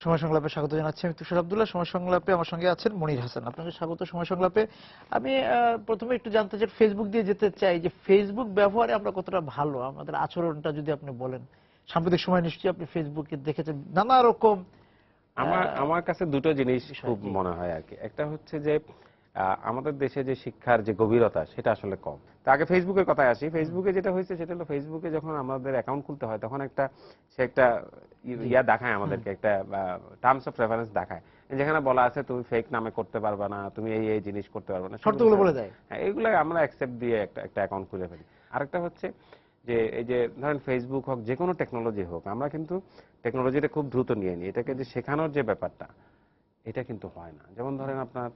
সময় সংলাপে স্বাগত জানাচ্ছি আমি তুষার আব্দুল্লাহ। সময় সংলাপে আমার সঙ্গে আছেন মনির হাসান। আপনাকে স্বাগত সময় সংলাপে। আমি প্রথমে একটু জানতে চাই, ফেসবুক দিয়ে যেতে চাই যে ফেসবুক ব্যবহারে আমরা কতটা ভালো, আমাদের আচরণটা যদি আপনি বলেন। সাম্প্রতিক সময় নিশ্চয়ই আপনি ফেসবুকে দেখেছেন নানা রকম। আমার কাছে দুটো জিনিস খুব মনে হয় আর কি। একটা হচ্ছে যে আমাদের দেশে যে শিক্ষার যে গভীরতা সেটা আসলে কম। তো আগে ফেসবুকের কথায় আসি। ফেসবুকে যেটা হয়েছে সেটা হলো, ফেসবুকে যখন আমাদের অ্যাকাউন্ট খুলতে হয় তখন সে একটা ইয়া দেখায় আমাদেরকে, একটা টার্মস অফ রেফারেন্স দেখায়, যেখানে বলা আছে তুমি ফেক নামে করতে পারবে না, তুমি এই এই জিনিস করতে পারবে না, শর্তগুলো বলে দেয়। হ্যাঁ, এগুলো আমরা অ্যাকসেপ্ট দিয়ে একটা অ্যাকাউন্ট খুলে ফেলি। আরেকটা হচ্ছে যে এই যে ধরেন ফেসবুক হোক, যে কোনো টেকনোলজি হোক, আমরা কিন্তু টেকনোলজিটা খুব দ্রুত নিয়ে নিই। এটাকে যে শেখানোর যে ব্যাপারটা, এটা কিন্তু হয় না। যেমন ধরেন আপনার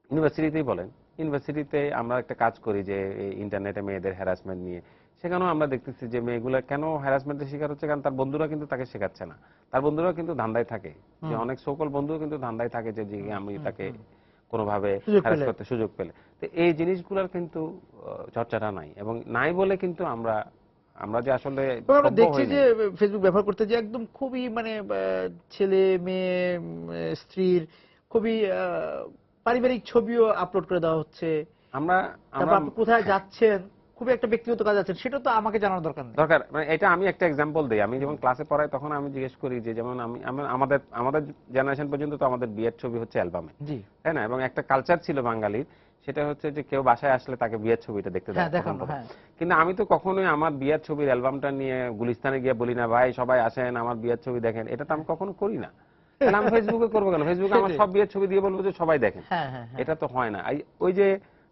ইউনিভার্সিটিতেই বলেন, ইউনিভার্সিটিতে আমরা একটা কাজ করি যে ইন্টারনেটে মেয়েদের হ্যারাসমেন্ট নিয়ে, সেখানেও আমরা দেখতেছি যে মেয়েগুলো কেন হ্যারাসমেন্টের শিকার হচ্ছে, কারণ তার বন্ধুরা কিন্তু তাকে শেখাচ্ছে না। তার বন্ধুরা কিন্তু ধান্দায় থাকে, যে অনেক সকল বন্ধু কিন্তু ধান্দায় থাকে যে আমি তাকে কোনোভাবে হ্যারাস করতে সুযোগ পেলে। তো এই জিনিসগুলোর কিন্তু চর্চাটা নাই, এবং নাই বলে কিন্তু আমরা যে আসলে আমরা দেখছি যে ফেসবুক ব্যবহার করতে যে একদম খুবই মানে ছেলে মেয়ে স্ত্রীর খুবই পারিবারিক ছবিও আপলোড করে দেওয়া হচ্ছে। আমরা আপনি কোথায় যাচ্ছেন, খুবই একটা ব্যক্তিগত কাজ আছেন, সেটা তো আমাকে জানানোর দরকার নেই। মানে এটা আমি একটা এক্সাম্পল দিই। আমি যখন ক্লাসে পড়াই তখন আমি জিজ্ঞেস করি যে, যেমন আমাদের জেনারেশন পর্যন্ত তো আমাদের বিয়ের ছবি হচ্ছে অ্যালবামে, তাই না? এবং একটা কালচার ছিল বাঙালির, সেটা হচ্ছে যে কেউ বাসায় আসলে তাকে বিয়ের ছবিটা দেখতে দেখানো। কিন্তু আমি তো কখনোই আমার বিয়ের ছবির অ্যালবামটা নিয়ে গুলিস্তানে গিয়ে বলি না, ভাই সবাই আসেন আমার বিয়ের ছবি দেখেন। এটা তো আমি কখনো করি না। তাহলে আমি ফেসবুকে করবো কেন? ফেসবুকে আমার সব বিয়ের ছবি দিয়ে বলবো যে সবাই দেখেন। এটা তো হয় না। ওই যে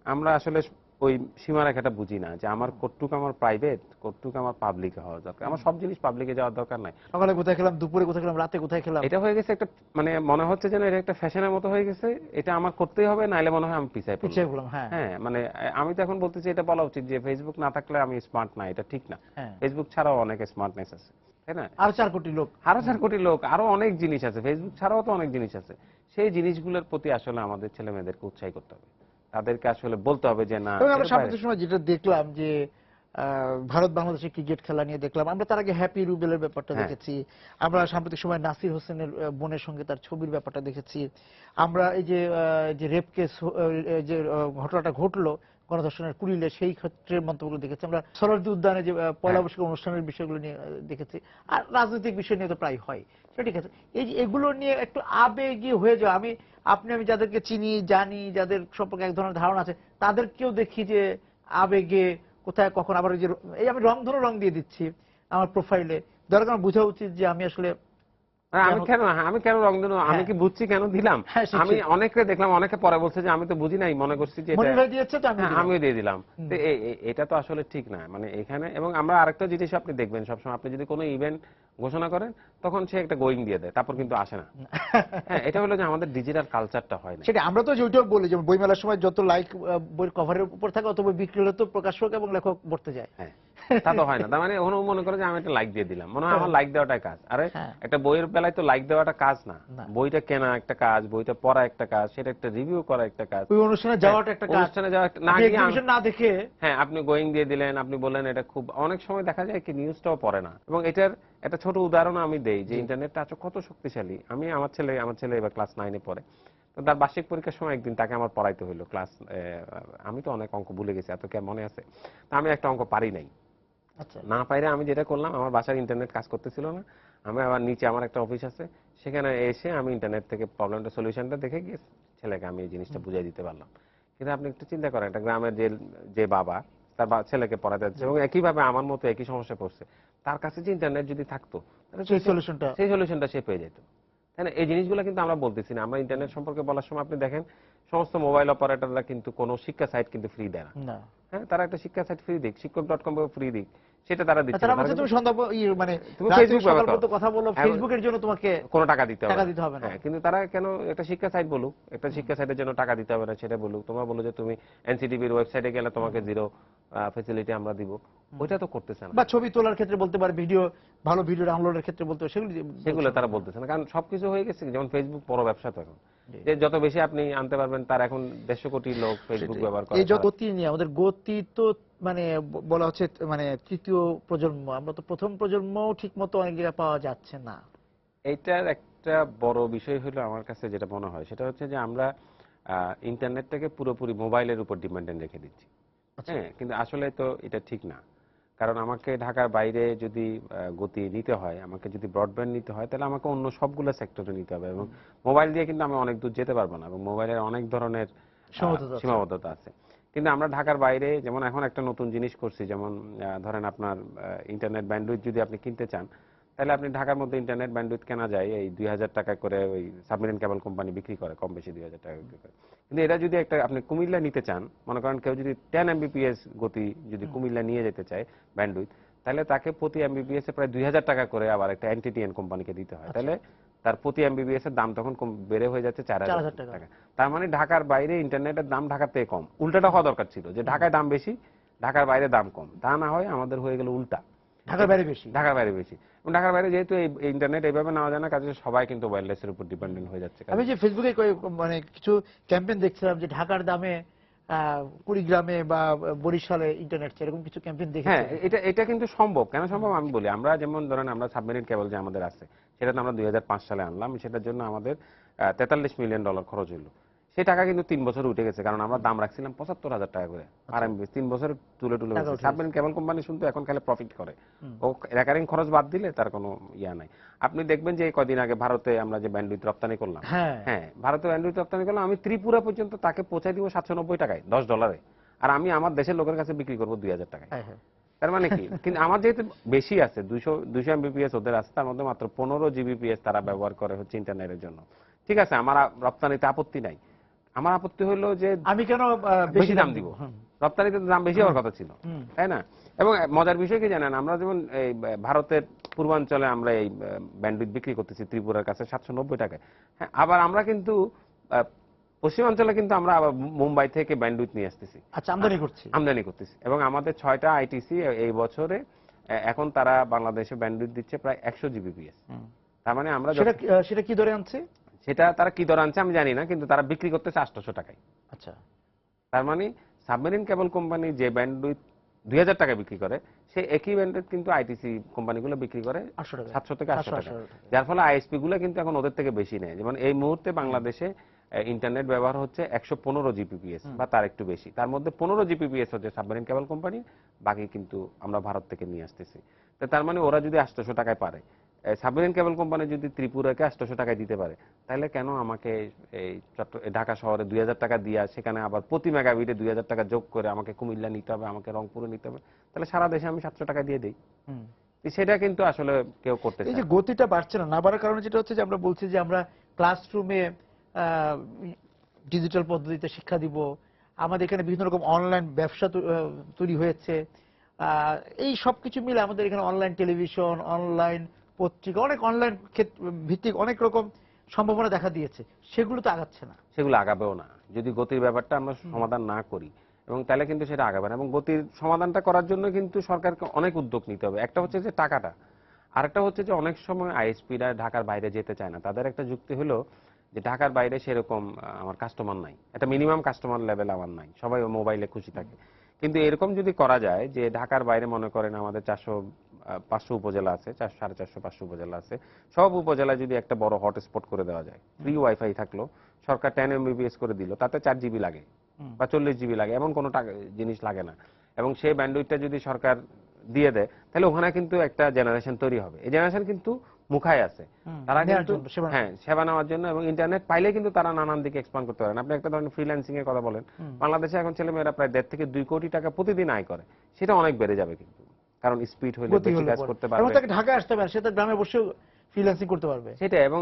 আমরা আসলে ওই সীমারেখাটা বুঝি না, যে আমার কতটুকু আমার প্রাইভেট, কতটুকু আমার পাবলিকে হওয়া দরকার। আমার সব জিনিস পাবলিকে যাওয়ার দরকার নাই। সকালে কোথায় খেলাম, দুপুরে কোথায় খেলাম, রাতে কোথায় খেলাম, এটা হয়ে গেছে একটা, মানে মনে হচ্ছে যেন এটা একটা ফ্যাশনের মতো হয়ে গেছে। এটা আমার করতেই হবে, নাইলে মনে হয় আমি পিছায় পড়লাম। হ্যাঁ, মানে আমি তো এখন বলতেছি, এটা বলা উচিত যে ফেসবুক না থাকলে আমি স্মার্ট না। এটা ঠিক না। ফেসবুক ছাড়াও অনেক স্মার্টনেস আছে, তাই না? আরো 4 কোটি লোক, আরো অনেক জিনিস আছে। ফেসবুক ছাড়াও তো অনেক জিনিস আছে। সেই জিনিসগুলোর প্রতি আসলে আমাদের ছেলে মেয়েদেরকে উৎসাহী করতে হবে। তাদেরকে আসলে বলতে হবে যে না। আমরা সাম্প্রতিক সময় যেটা দেখলাম যে ভারত বাংলাদেশের ক্রিকেট খেলা নিয়ে দেখলাম, আমরা তার আগে হ্যাপি রুবেলের ব্যাপারটা দেখেছি, আমরা সাম্প্রতিক সময় নাসির হোসেনের বোনের সঙ্গে তার ছবির ব্যাপারটা দেখেছি, আমরা এই যে রেপ কেস যে ঘটনাটা ঘটলো গণধর্ষণের কুড়িলে, সেই ক্ষেত্রে মন্তব্যগুলো দেখেছি। আমরা সরোয়ার্দী উদ্যানে যে পয়লা বৈশাখ অনুষ্ঠানের বিষয়গুলো নিয়ে দেখেছি। আর রাজনৈতিক বিষয় নিয়ে তো প্রায় হয়, সেটা ঠিক আছে। এই যে এগুলো নিয়ে একটু আবেগী হয়ে যাওয়া, আমি যাদেরকে চিনি জানি, যাদের সম্পর্কে এক ধরনের ধারণা আছে, তাদেরকেও দেখি যে আবেগে কোথায় কখন আবার এই আমি রং দিয়ে দিচ্ছি আমার প্রোফাইলে। দরকার আমার বোঝা উচিত যে আমি আসলে আমি কেন রং দিলাম, আমি কি বুঝছি কেন দিলাম? আমি অনেকে দেখলাম, অনেকে পরে বলছে যে আমি তো বুঝি নাই, মনে করছি যে আমিও দিয়ে দিলাম। এটা তো আসলে ঠিক না, মানে এখানে। এবং আমরা আরেকটা জিনিস আপনি দেখবেন, সবসময় আপনি যদি কোনো ইভেন্ট ঘোষণা করেন তখন সে একটা গোয়িং দিয়ে দেয়, তারপর কিন্তু আসে না। হ্যাঁ, এটা হলো যে আমাদের ডিজিটাল কালচারটা হয় না। সেটা আমরা তো যেটাও বলি, যেমন বইমেলার সময় যত লাইক বইয়ের কভারের উপর থাকে, অত বই বিক্রি হলে তো প্রকাশক এবং লেখক পড়তে যায়। হ্যাঁ, তা তো হয় না। তার মানে ওখানে মনে করে যে আমি একটা লাইক দিয়ে দিলাম, মনে হয় আমার লাইক দেওয়াটাই কাজ। আরে একটা বইয়ের বেলায় তো লাইক দেওয়াটা কাজ না। বইটা কেনা একটা কাজ, বইটা পড়া একটা কাজ, সেটা একটা রিভিউ করা একটা কাজ, ওই অনুষ্ঠানে যাওয়াটা একটা কাজ। অনুষ্ঠানে যাওয়া না দেখে আপনি গোয়িং দিয়ে দিলেন, আপনি বললেন এটা খুব। অনেক সময় দেখা যায় কি নিউজটাও পড়ে না। এবং এটার একটা ছোট উদাহরণ আমি দেই, যে ইন্টারনেটটা কত শক্তিশালী। আমার ছেলে এবার ক্লাস 9-এ পড়ে। তো তার বার্ষিক পরীক্ষার সময় একদিন তাকে আমার পড়াইতে হইলো ক্লাস, আমি তো অনেক অঙ্ক ভুলে গেছি, এত কে মনে আছে। তা আমি একটা অঙ্ক পারি নাই। না পাইরে আমি যেটা করলাম, আমার বাসার ইন্টারনেট কাজ করতেছিল না, আমি আবার নিচে আমার একটা অফিস আছে, সেখানে এসে আমি ইন্টারনেট থেকে প্রবলেমটা সলিউশনটা দেখে গিয়ে ছেলেকে আমি এই জিনিসটা বুঝিয়ে দিতে পারলাম। কিন্তু আপনি একটু চিন্তা করেন, একটা গ্রামের যে বাবা তার ছেলেকে পড়াতে যাচ্ছে, এবং একইভাবে আমার মতো একই সমস্যা পড়ছে, তার কাছে যে ইন্টারনেট যদি থাকতো, সেই সলিউশনটা সে পেয়ে যেত, তাই না? এই জিনিসগুলো কিন্তু আমরা বলতেছি না। আমরা ইন্টারনেট সম্পর্কে বলার সময় আপনি দেখেন, সমস্ত মোবাইল অপারেটররা কিন্তু কোনো শিক্ষা সাইট কিন্তু ফ্রি দেয় না। হ্যাঁ, তারা একটা শিক্ষা সাইট ফ্রি দিক, শিক্ষক.com ফ্রি দিক, সেটা তারা দিচ্ছে না। তুমি সন্ধ্যা মানে তুমি ফেসবুক কথা বলো, ফেসবুকের জন্য তোমাকে কোনো টাকা দিতে হবে না। কিন্তু তারা কেন একটা শিক্ষা সাইট বলুক, একটা শিক্ষা সাইটের জন্য টাকা দিতে হবে না সেটা বলুক। তোমরা বলো যে তুমি এনসিটিভির ওয়েবসাইটে গেলে তোমাকে জিরো ফ্যাসিলিটি আমরা দিব, ওইটা তো করতেছে না। বা ছবি তোলার ক্ষেত্রে বলতে পারে, ভালো ভিডিও ডাউনলোডের ক্ষেত্রে বলতে পারে, সেগুলো তারা বলতেছে না। কারণ সবকিছু হয়ে গেছে, যেমন ফেসবুক বড় ব্যবসা তো এখন, যে যত বেশি আপনি আনতে পারবেন, তার এখন 150 কোটি লোক ফেসবুক ব্যবহার করে। এই গতি নিয়ে আমাদের গতি তো মানে বলা হচ্ছে মানে তৃতীয় প্রজন্ম, আমরা তো প্রথম প্রজন্ম ঠিক মতো অনেক জায়গায় পাওয়া যাচ্ছে না। এইটার একটা বড় বিষয় হলো আমার কাছে যেটা মনে হয় সেটা হচ্ছে যে আমরা ইন্টারনেটটাকে পুরোপুরি মোবাইলের উপর ডিপেন্ডেন্ট রেখে দিচ্ছি। হ্যাঁ, কিন্তু আসলে তো এটা ঠিক না। কারণ আমাকে ঢাকার বাইরে যদি গতি নিতে হয়, আমাকে যদি ব্রডব্যান্ড নিতে হয়, তাহলে আমাকে অন্য সবগুলো সেক্টরে নিতে হবে এবং মোবাইল দিয়ে কিন্তু আমি অনেক দূর যেতে পারবো না এবং মোবাইলের অনেক ধরনের সীমাবদ্ধতা আছে। সীমাবদ্ধতা আছে। কিন্তু আমরা ঢাকার বাইরে যেমন এখন একটা নতুন জিনিস করছি, যেমন ধরেন আপনার ইন্টারনেট ব্যান্ডউইথ যদি আপনি কিনতে চান, তাহলে আপনি ঢাকার মধ্যে ইন্টারনেট ব্যান্ডউইথ কেনা যায় এই 2000 টাকা করে, ওই সাবমেরিন কেবল কোম্পানি বিক্রি করে কম বেশি 2000 টাকা বিক্রি করে। কিন্তু এটা যদি একটা আপনি কুমিল্লা নিতে চান, মনে করেন কেউ যদি 10 Mbps গতি যদি কুমিল্লা নিয়ে যেতে চায় ব্যান্ডউইথ, তাহলে তাকে প্রতি এমবিপিএস এ প্রায় 2000 টাকা করে আবার একটা এনটিটিএন কোম্পানিকে দিতে হয়। তাহলে তার প্রতি এমবিপিএস এর দাম তখন বেড়ে হয়ে যাচ্ছে 4000 টাকা। তার মানে ঢাকার বাইরে ইন্টারনেটের দাম ঢাকার থেকে কম। উল্টাটা হওয়া দরকার ছিল, যে ঢাকায় দাম বেশি, ঢাকার বাইরে দাম কম। তা না হয় আমাদের হয়ে গেল উল্টা, ঢাকার বাইরে বেশি। ঢাকার বাইরে বেশি। এবং ঢাকার বাইরে যেহেতু এই ইন্টারনেট এইভাবে নেওয়া যায় না, কাজে সবাই কিন্তু ওয়্যারলেসের উপর ডিপেন্ডেন্ট হয়ে যাচ্ছে। আমি যে ফেসবুকে মানে কিছু ক্যাম্পেইন দেখছিলাম যে ঢাকার দামে কুড়িগ্রামে বা বরিশালে ইন্টারনেট, এরকম কিছু ক্যাম্পেইন দেখেছি। হ্যাঁ, এটা কিন্তু সম্ভব। কেন সম্ভব আমি বলি। আমরা যেমন ধরেন আমরা সাবমেরিন কেবল যে আমাদের আছে, সেটা তো আমরা 2005 সালে আনলাম। সেটার জন্য আমাদের $43 মিলিয়ন খরচ হলো। সেই টাকা কিন্তু 3 বছরে উঠে গেছে, কারণ আমরা দাম রাখছিলাম 75,000 টাকা করে আর এমবি। 3 বছরে তুলে গেছে। সাবমেরিন কেবল কোম্পানি শুনতো এখন খালি প্রফিট করে, ও রেকারিং খরচ বাদ দিলে তার কোনো ইয়া নাই। আপনি দেখবেন যে কয়দিন আগে ভারতে আমরা যে ব্যান্ডউইথ রপ্তানি করলাম, হ্যাঁ ভারতে ব্যান্ডউইথ রপ্তানি করলাম, আমি ত্রিপুরা পর্যন্ত তাকে পৌঁছে দিব $790 টাকায়, $10, আর আমি আমার দেশের লোকের কাছে বিক্রি করবো 2000 টাকায়। তার মানে কি, কিন্তু আমার যেহেতু বেশি আছে, 200 এমবিপিএস ওদের আছে, তার মধ্যে মাত্র 15 জিবিপিএস তারা ব্যবহার করে হচ্ছে ইন্টারনেটের জন্য। ঠিক আছে, আমার রপ্তানিতে আপত্তি নাই। আমার আপত্তি হলো যে আমি কেন বেশি দাম দিব, রপ্তানিতে দাম বেশি হওয়ার কথা ছিল, তাই না? এবং মজার বিষয় কি জানেন, আমরা যেমন এই ভারতের পূর্বাঞ্চলে আমরা এই ব্যান্ডউইথ বিক্রি করতেছি ত্রিপুরার কাছে 790 টাকায়। হ্যাঁ, আবার আমরা কিন্তু পশ্চিমাঞ্চলে কিন্তু আমরা আবার মুম্বাই থেকে ব্যান্ডউইথ নিয়ে আসতেছি। আচ্ছা, আমদানি করতেছি। এবং আমাদের 6টা আইটিসি এই বছরে এখন তারা বাংলাদেশে ব্যান্ডউইথ দিচ্ছে প্রায় 100 জিবিপিএস। তার মানে আমরা সেটা কি ধরে আনছে, সেটা তারা কি দর আনছে আমি জানি না, কিন্তু তারা বিক্রি করতেছে 800 টাকায়। আচ্ছা, তার মানে সাবমেরিন কেবল কোম্পানি যে ব্যান্ডউইথ 2000 টাকা বিক্রি করে, সেই একই ব্যান্ডউইথ কিন্তু আইটিসি কোম্পানিগুলো বিক্রি করে 700 থেকে 800 টাকা। যার ফলে আইএসপি গুলো কিন্তু এখন ওদের থেকে বেশি নেয়। যেমন এই মুহূর্তে বাংলাদেশে ইন্টারনেট ব্যবহার হচ্ছে 115 জিবিপিএস বা তার একটু বেশি। তার মধ্যে 15 জিবিপিএস হচ্ছে সাবমেরিন কেবল কোম্পানি, বাকি কিন্তু আমরা ভারত থেকে নিয়ে আসতেছি। তো তার মানে ওরা যদি 800 টাকায় পারে, সাবমেরিন কেবল কোম্পানি যদি ত্রিপুরাকে 800 টাকায় দিতে পারে, তাহলে কেন আমাকে এই ঢাকা শহরে 2000 টাকা দিয়া সেখানে আবার প্রতি মেগাবিটে 2000 টাকা যোগ করে আমাকে কুমিল্লা নিতে হবে, আমাকে রংপুরে নিতে হবে? তাহলে সারা দেশে আমি 700 টাকা দিয়ে দিই। সেটা কিন্তু আসলে কেউ করতে চায় না। এই যে গতিটা বাড়ছে না, না বাড়ার কারণে যেটা হচ্ছে যে আমরা বলছি যে আমরা ক্লাসরুমে ডিজিটাল পদ্ধতিতে শিক্ষা দিব, আমাদের এখানে বিভিন্ন রকম অনলাইন ব্যবসা তৈরি হয়েছে, এই সবকিছু মিলে আমাদের এখানে অনলাইন টেলিভিশন, অনলাইন পত্রিকা, অনেক অনলাইন ভিত্তিক অনেক রকম সম্ভাবনা দেখা দিয়েছে। সেগুলো তো আগাচ্ছে না, সেগুলো আগাবেও না যদি গতির ব্যাপারটা আমরা সমাধান না করি, এবং তাহলে কিন্তু সেটা আগাবে না। এবং গতির সমাধানটা করার জন্য কিন্তু সরকারকে অনেক উদ্যোগ নিতে হবে। একটা হচ্ছে যে টাকাটা, আরেকটা হচ্ছে যে অনেক সময় আইএসপিরা ঢাকার বাইরে যেতে চায় না। তাদের একটা যুক্তি হলো যে ঢাকার বাইরে সেরকম আমার কাস্টমার নাই, একটা মিনিমাম কাস্টমার লেভেল আমার নাই, সবাই মোবাইলে খুশি থাকে। কিন্তু এরকম যদি করা যায় যে ঢাকার বাইরে মনে করেন আমাদের 500 উপজেলা আছে, 450-500 উপজেলা আছে, সব উপজেলায় যদি একটা বড় হটস্পট করে দেওয়া যায়, ফ্রি ওয়াইফাই থাকলো, সরকার 10 এমবিপিএস করে দিল, তাতে 4 জিবি লাগে বা 40 জিবি লাগে, এমন কোনো জিনিস লাগে না। এবং সেই ব্যান্ডউইথটা যদি সরকার দিয়ে দেয়, তাহলে ওখানে কিন্তু একটা জেনারেশন তৈরি হবে। এই জেনারেশন কিন্তু মুখায় আছে, তারা কিন্তু হ্যাঁ সেবা নেওয়ার জন্য, এবং ইন্টারনেট পাইলে কিন্তু তারা নানান দিকে এক্সপ্যান্ড করতে পারেন। আপনি একটা ধরনের ফ্রিল্যান্সিং এর কথা বলেন, বাংলাদেশে এখন ছেলেমেয়েরা প্রায় 1.5 থেকে 2 কোটি টাকা প্রতিদিন আয় করে। সেটা অনেক বেড়ে যাবে কিন্তু, কারণ স্পিড হলে বেশি কাজ করতে পারবে, এবং তাকে ঢাকায় আসতে পারে, সে তার গ্রামে বসেও ফ্রিল্যান্সিং করতে পারবে। সেটা। এবং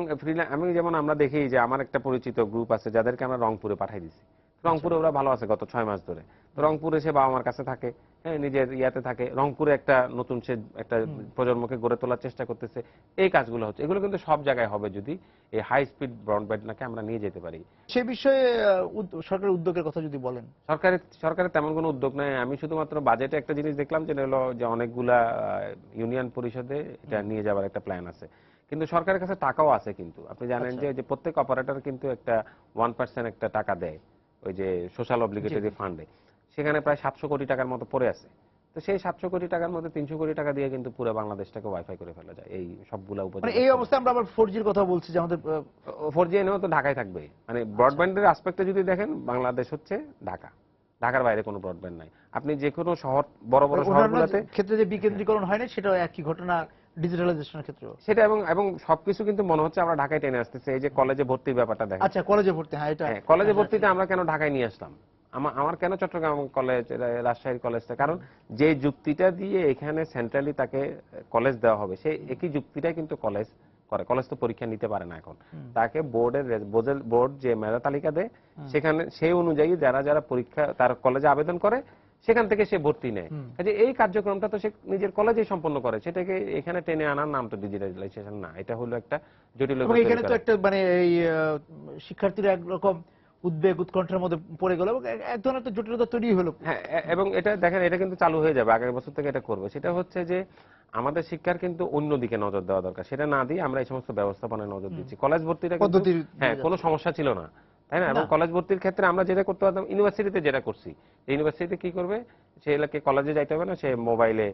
আমি যেমন আমরা দেখি যে আমার একটা পরিচিত গ্রুপ আছে যাদেরকে আমরা রংপুরে পাঠাই দিছি। রংপুরে ওরা ভালো আছে গত 6 মাস ধরে। তো রংপুরে সে বাবা মার কাছে থাকে, হ্যাঁ, নিজের ইয়াতে থাকে। রংপুরে একটা নতুন সে একটা প্রজন্মকে গড়ে তোলার চেষ্টা করতেছে। এই কাজগুলো হচ্ছে, এগুলো কিন্তু সব জায়গায় হবে যদি এই হাই স্পিড ব্রডব্যান্ডটাকে আমরা নিয়ে যেতে পারি। সে বিষয়ে সরকারের উদ্যোগের কথা যদি বলেন। সরকারের তেমন কোনো উদ্যোগ নেই। আমি শুধুমাত্র বাজেটে একটা জিনিস দেখলাম, যে হলো যে অনেকগুলা ইউনিয়ন পরিষদে এটা নিয়ে যাওয়ার একটা প্ল্যান আছে। কিন্তু সরকারের কাছে টাকাও আছে। কিন্তু আপনি জানেন যে প্রত্যেক অপারেটর কিন্তু একটা 1% একটা টাকা দেয় ওই যে সোশ্যাল অব্লিগেটরি ফান্ডে। সেখানে প্রায় 700 কোটি টাকার মতো পড়ে আছে। তো সেই 700 কোটি টাকার মধ্যে 300 কোটি টাকা দিয়ে কিন্তু পুরো বাংলাদেশটাকে ওয়াইফাই করে ফেলা যায় এই সবগুলা মানে উপজেলা। এই অবস্থায় আমরা আবার 4G-র কথা বলছি যে আমাদের 4G এনেও তো ঢাকায় থাকবে, মানে ব্রডব্যান্ডের আসপেক্টে যদি দেখেন বাংলাদেশ হচ্ছে ঢাকা, ঢাকার বাইরে কোনো ব্রডব্যান্ড নাই। আপনি যে কোনো শহর, বড় বড় অন্যান্য শহরগুলোতে ক্ষেত্রে যে বিকেন্দ্রীকরণ হয় না সেটাও একই ঘটনা ডিজিটালাইজেশনের ক্ষেত্রেও। সেটা, এবং এবং সবকিছু কিন্তু মনে হচ্ছে আমরা ঢাকায় টেনে আসতেছি। এই যে কলেজে ভর্তির ব্যাপারটা দেখেন, আচ্ছা, কলেজে ভর্তি, হ্যাঁ এটা হ্যাঁ কলেজে ভর্তিতে আমরা কেন ঢাকায় নিয়ে আসলাম, আমার কেন চট্টগ্রাম কলেজ, রাজশাহী কলেজটা, কারণ যে যুক্তিটা দিয়ে এখানে সেন্ট্রালি তাকে কলেজ দেওয়া হবে সেই একই যুক্তিটাই কিন্তু কলেজ করে। কলেজ তো পরীক্ষা নিতে পারে না এখন, তাকে বোর্ড যে মেধা তালিকা দেয় সেখানে সেই অনুযায়ী যারা যারা পরীক্ষা তার কলেজে আবেদন করে সেখান থেকে সে ভর্তি নেয়। কাজে এই কার্যক্রমটা তো সে নিজের কলেজেই সম্পন্ন করে, সেটাকে এখানে টেনে আনার নাম তো ডিজিটালাইজেশন না, এটা হলো একটা জটিল। এবং এখানে তো একটা মানে এই শিক্ষার্থীরা একরকম উদ্বেগ উৎকণ্ঠার মধ্যে পড়ে গেল এবং এক ধরনের একটা জটিলতা তৈরি হলো। হ্যাঁ, এবং এটা দেখেন এটা কিন্তু চালু হয়ে যাবে, আগামী বছর থেকে এটা করবে। সেটা হচ্ছে যে আমাদের শিক্ষার কিন্তু অন্যদিকে নজর দেওয়া দরকার, সেটা না দিয়ে আমরা এই সমস্ত ব্যবস্থাপনায় নজর দিচ্ছি। কলেজ ভর্তিটা কিন্তু পদ্ধতির হ্যাঁ কোনো সমস্যা ছিল না, তাই না? এবং কলেজ ভর্তির ক্ষেত্রে আমরা যেটা করতে পারতাম, ইউনিভার্সিটিতে যেটা করছি, ইউনিভার্সিটিতে কি করবে, সে এলাকায় কলেজে যাইতে হবে না, সে মোবাইলে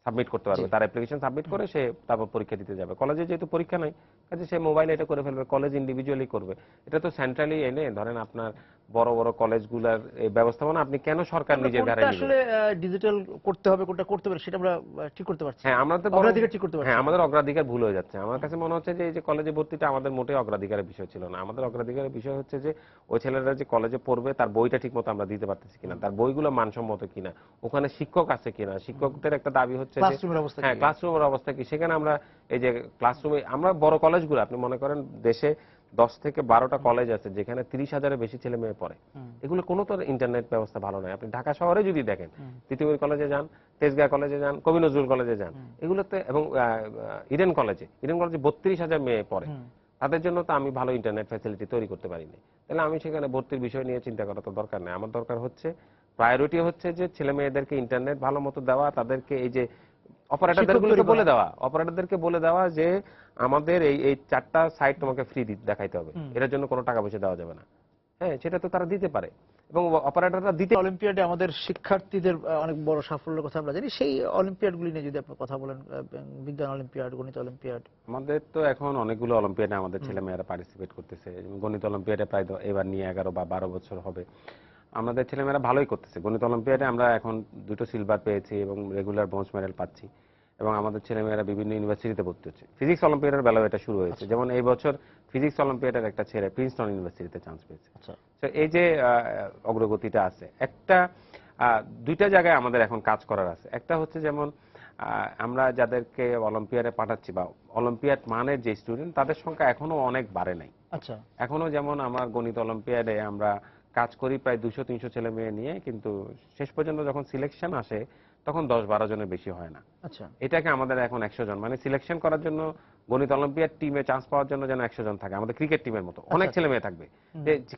সাবমিট করতে পারবে, তার অ্যাপ্লিকেশন সাবমিট করে সে তারপর পরীক্ষা দিতে যাবে। কলেজে যেহেতু পরীক্ষা নাই, কাজে সে মোবাইলে এটা করে ফেলবে, কলেজ ইন্ডিভিজুয়ালি করবে। এটা তো সেন্ট্রালি এনে ধরেন আপনার বড় বড় কলেজগুলোর এই ব্যবস্থাপনা আপনি কেন সরকার নিজের ঘাড়ে কোনটা নিবে? আসলে ডিজিটাল করতে হবে, কোনটা করতে হবে সেটা আমরা ঠিক করতে পারছি হ্যাঁ, আমরা তো অগ্রাধিকার ঠিক করতে পারছি হ্যাঁ না। আমাদের অগ্রাধিকার ভুল হয়ে যাচ্ছে। আমার কাছে মনে হচ্ছে যে এই যে কলেজে ভর্তিটা আমাদের মোটেই অগ্রাধিকারের বিষয় ছিল না। আমাদের অগ্রাধিকারের বিষয় হচ্ছে যে ওই ছেলেরা যে কলেজে পড়বে তার বইটা ঠিক মতো আমরা দিতে পারতেছি কিনা, তার বইগুলো মানসম্মত কিনা, ওখানে শিক্ষক আছে কিনা। শিক্ষকদের একটা দাবি হচ্ছে যে ক্লাসরুমের অবস্থা হ্যাঁ কি? ক্লাসরুমের অবস্থা কি, সেখানে আমরা এই যে ক্লাসরুমে আমরা বড় কলেজগুলো আপনি মনে করেন দেশে 10 থেকে 12টা কলেজ আছে যেখানে 30,000-এর বেশি ছেলে মেয়ে পড়ে, এগুলো কোনো তো ইন্টারনেট ব্যবস্থা ভালো নয়। আপনি ঢাকা শহরে যদি দেখেন, তিতুমির কলেজে যান, তেজগাঁ কলেজে যান, কবি নজরুল কলেজে যান, এগুলোতে এবং ইডেন কলেজে 32,000 মেয়ে পড়ে, তাদের জন্য তো আমি ভালো ইন্টারনেট ফ্যাসিলিটি তৈরি করতে পারিনি। তাহলে আমি সেখানে ভর্তির বিষয় নিয়ে চিন্তা করা তো দরকার নেই। আমার দরকার হচ্ছে প্রায়োরিটি হচ্ছে যে ছেলে মেয়েদেরকে ইন্টারনেট ভালো মতো দেওয়া, তাদেরকে এই যে অপারেটরদেরকে বলে দেওয়া যে আমাদের এই এই 4টা সাইট তোমাকে ফ্রি দেখাইতে হবে, এটার জন্য কোনো টাকা পয়সা দেওয়া যাবে না। হ্যাঁ, সেটা তো তারা দিতে পারে এবং অপারেটররা দিতে। অলিম্পিয়াডে আমাদের শিক্ষার্থীদের অনেক বড় সাফল্যের কথা আমরা জানি, সেই অলিম্পিয়াডগুলি নিয়ে যদি আপনি কথা বলেন, বিজ্ঞান অলিম্পিয়াড, গণিত অলিম্পিয়াড। আমাদের তো এখন অনেকগুলো অলিম্পিয়াডে আমাদের ছেলেমেয়েরা পার্টিসিপেট করতেছে। গণিত অলিম্পিয়াডে প্রায় এবার নিয়ে 11 বা 12 বছর হবে। আমাদের ছেলেমেয়েরা ভালোই করতেছে। গণিত অলিম্পিয়াডে আমরা এখন 2টো সিলভার পেয়েছি এবং রেগুলার ব্রোঞ্জ মেডেল পাচ্ছি, এবং আমাদের ছেলেমেয়েরা বিভিন্ন ইউনিভার্সিটিতে ভর্তি হচ্ছে। ফিজিক্স অলিম্পিয়াডের বেলাও এটা শুরু হয়েছে, যেমন এই বছর ফিজিক্স অলিম্পিয়াডের একটা ছেলে প্রিন্সটন ইউনিভার্সিটিতে চান্স পেয়েছে। তো এই যে অগ্রগতিটা আছে, একটা দুইটা জায়গায় আমাদের এখন কাজ করার আছে। একটা হচ্ছে যেমন আমরা যাদেরকে অলিম্পিয়াডে পাঠাচ্ছি বা অলিম্পিয়াড মানের যে স্টুডেন্ট, তাদের সংখ্যা এখনো অনেক বাড়ে নাই। আচ্ছা, এখনো যেমন আমার গণিত অলিম্পিয়াডে আমরা কাজ করি প্রায় 200-300 ছেলে মেয়ে নিয়ে, কিন্তু শেষ পর্যন্ত যখন সিলেকশন আসে তখন 10-12 জনের বেশি হয় না। আচ্ছা, এটাকে আমাদের এখন 100 জন, মানে সিলেকশন করার জন্য গণিত অলিম্পিয়াড টিমে চান্স পাওয়ার জন্য যেন 100 জন থাকে। আমাদের ক্রিকেট টিমের মতো অনেক ছেলে মেয়ে থাকবে,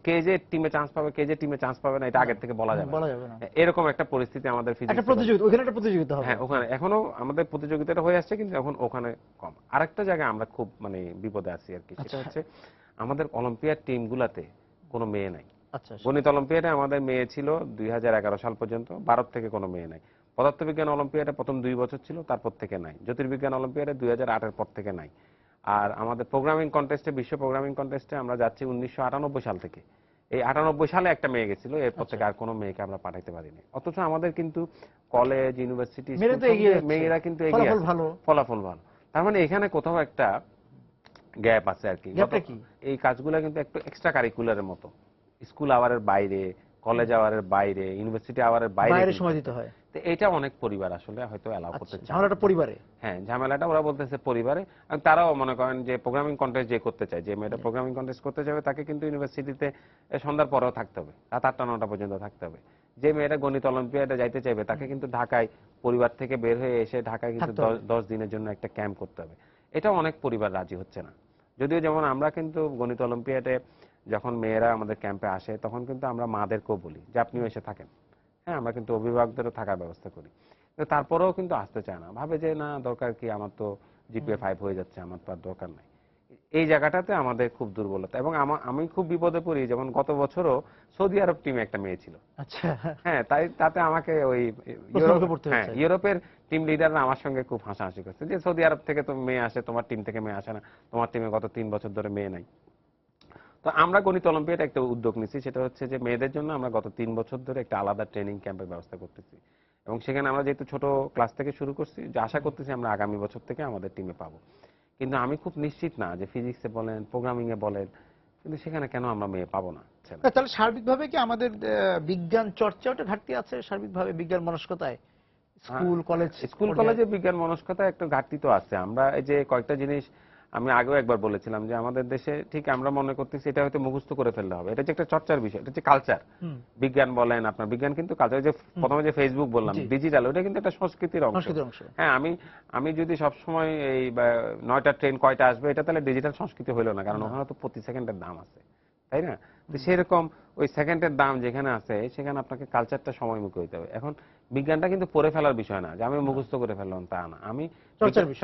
কে যে টিমে চান্স পাবে কে যে টিমে চান্স পাবে না এটা আগের থেকে বলা যাবে না। এরকম একটা পরিস্থিতি আমাদের একটা প্রতিযোগিতা, ওখানে একটা প্রতিযোগিতা হবে। হ্যাঁ, ওখানে এখনো আমাদের প্রতিযোগিতাটা হয়ে আসছে, কিন্তু এখন ওখানে কম। আরেকটা জায়গায় আমরা খুব মানে বিপদে আছি আর কি, সেটা হচ্ছে আমাদের অলিম্পিয়াড টিমগুলোতে কোনো মেয়ে নাই। আচ্ছা, গণিত অলিম্পিয়াডে আমাদের মেয়ে ছিল 2011 সাল পর্যন্ত, ভারত থেকে কোনো মেয়ে নাই। পদার্থবিজ্ঞান অলিম্পিয়াডে প্রথম 2 বছর ছিল, তারপর থেকে নাই। জ্যোতির্বিজ্ঞান অলিম্পিয়াডে 2008-এর পর থেকে নাই। আর আমাদের প্রোগ্রামিং কন্টেস্টে, বিশ্ব প্রোগ্রামিং কন্টেস্টে আমরা যাচ্ছি 1998 সাল থেকে। এই 98 সালে একটা মেয়ে গেছিল, এরপর থেকে আর কোনো মেয়েকে আমরা পাঠাইতে পারিনি। অথচ আমাদের কিন্তু কলেজ, ইউনিভার্সিটি, মেয়েরা কিন্তু এগিয়ে আছে, ফলাফল ভালো। তার মানে এখানে কোথাও একটা গ্যাপ আছে আর কি। এই কাজগুলো কিন্তু একটু এক্সট্রা কারিকুলারের মতো, স্কুল আওয়ারের বাইরে, কলেজ আওয়ারের বাইরে, ইউনিভার্সিটি আওয়ারের বাইরে সময় দিতে হয়। তো এটা অনেক পরিবার আসলে হয়তো অ্যালাউ করতে চায়। ঝামেলাটা পরিবারে, হ্যাঁ ঝামেলাটা ওরা বলতেছে পরিবারে। আর তারাও মনে করেন যে প্রোগ্রামিং কন্টেস্ট যে করতে চায়, যে মেয়েটা প্রোগ্রামিং কন্টেস্ট করতে যাবে তাকে কিন্তু ইউনিভার্সিটিতে সন্ধ্যার পরেও থাকতে হবে, রাত 8টা-9টা পর্যন্ত থাকতে হবে। যে মেয়েটা গণিত অলিম্পিয়াডে যাইতে চাইবে তাকে কিন্তু ঢাকায় পরিবার থেকে বের হয়ে এসে ঢাকায় কিন্তু 10 দিনের জন্য একটা ক্যাম্প করতে হবে। এটা অনেক পরিবার রাজি হচ্ছে না। যদিও যেমন আমরা কিন্তু গণিত অলিম্পিয়াডে যখন মেয়েরা আমাদের ক্যাম্পে আসে তখন কিন্তু আমরা মাদেরকেও বলি যে আপনিও এসে থাকেন। হ্যাঁ, আমরা কিন্তু অভিভাবকদেরও থাকার ব্যবস্থা করি, কিন্তু তারপরেও কিন্তু আসতে চায় না, ভাবে যে না দরকার কি, আমার তো জিপিএ 5 হয়ে যাচ্ছে, আমার তো আর দরকার নাই। এই জায়গাটাতে আমাদের খুব দুর্বলতা। এবং আমি খুব বিপদে পড়ি, যেমন গত বছরও সৌদি আরব টিমে একটা মেয়ে ছিল। আচ্ছা, হ্যাঁ, তাতে আমাকে ওই প্রশ্নকে পড়তে হ্যাঁ, হচ্ছে। ইউরোপের টিম লিডাররা আমার সঙ্গে খুব হাসাহাসি করছে যে সৌদি আরব থেকে তো মেয়ে আসে, তোমার টিম থেকে মেয়ে আসে না, তোমার টিমে গত 3 বছর ধরে মেয়ে নাই। তো আমরা গণিত অলিম্পিয়াড একটা উদ্যোগ নিচ্ছি, সেটা হচ্ছে যে মেয়েদের জন্য আমরা গত 3 বছর ধরে একটা আলাদা ট্রেনিং ক্যাম্পের ব্যবস্থা করতেছি। এবং সেখানে আমরা যেহেতু ছোট ক্লাস থেকে শুরু করছি, যে আশা করতেছি আমরা আগামী বছর থেকে আমাদের টিমে পাবো। কিন্তু আমি খুব নিশ্চিত না যে ফিজিক্সে বলেন, প্রোগ্রামিং এ বলেন, কিন্তু সেখানে কেন আমরা মেয়ে পাবো না। তাহলে সার্বিকভাবে কি আমাদের বিজ্ঞান চর্চাটা ঘাটতি আছে, সার্বিকভাবে বিজ্ঞান মনস্কতায় স্কুল কলেজ স্কুল কলেজে বিজ্ঞান মনস্কতা একটা ঘাটতি তো আছে। আমরা এই যে কয়েকটা জিনিস আমি আগেও একবার বলেছিলাম যে আমাদের দেশে ঠিক আমরা মনে করতেছি এটা হয়তো মুখস্থ করে ফেলতে হবে, এটা যে একটা চর্চার বিষয়, এটা হচ্ছে কালচার। বিজ্ঞান বলেন, আপনার বিজ্ঞান কিন্তু কালচার। যে প্রথমে যে ফেসবুক বললাম ডিজিটাল, ওটা কিন্তু একটা সংস্কৃতির অংশ। হ্যাঁ, আমি যদি সবসময় এই 9টা ট্রেন কয়টা আসবে এটা তাহলে ডিজিটাল সংস্কৃতি হইলো না, কারণ ওখানে তো প্রতি সেকেন্ডের দাম আছে, তাই না? তো সেরকম ওই সেকেন্ডের দাম যেখানে আছে সেখানে আপনাকে কালচারটা সময়মুখী হইতে হবে। এখন বিজ্ঞানটা কিন্তু পড়ে ফেলার বিষয় না যে আমি মুখস্থ করে ফেললাম, তা না। আমি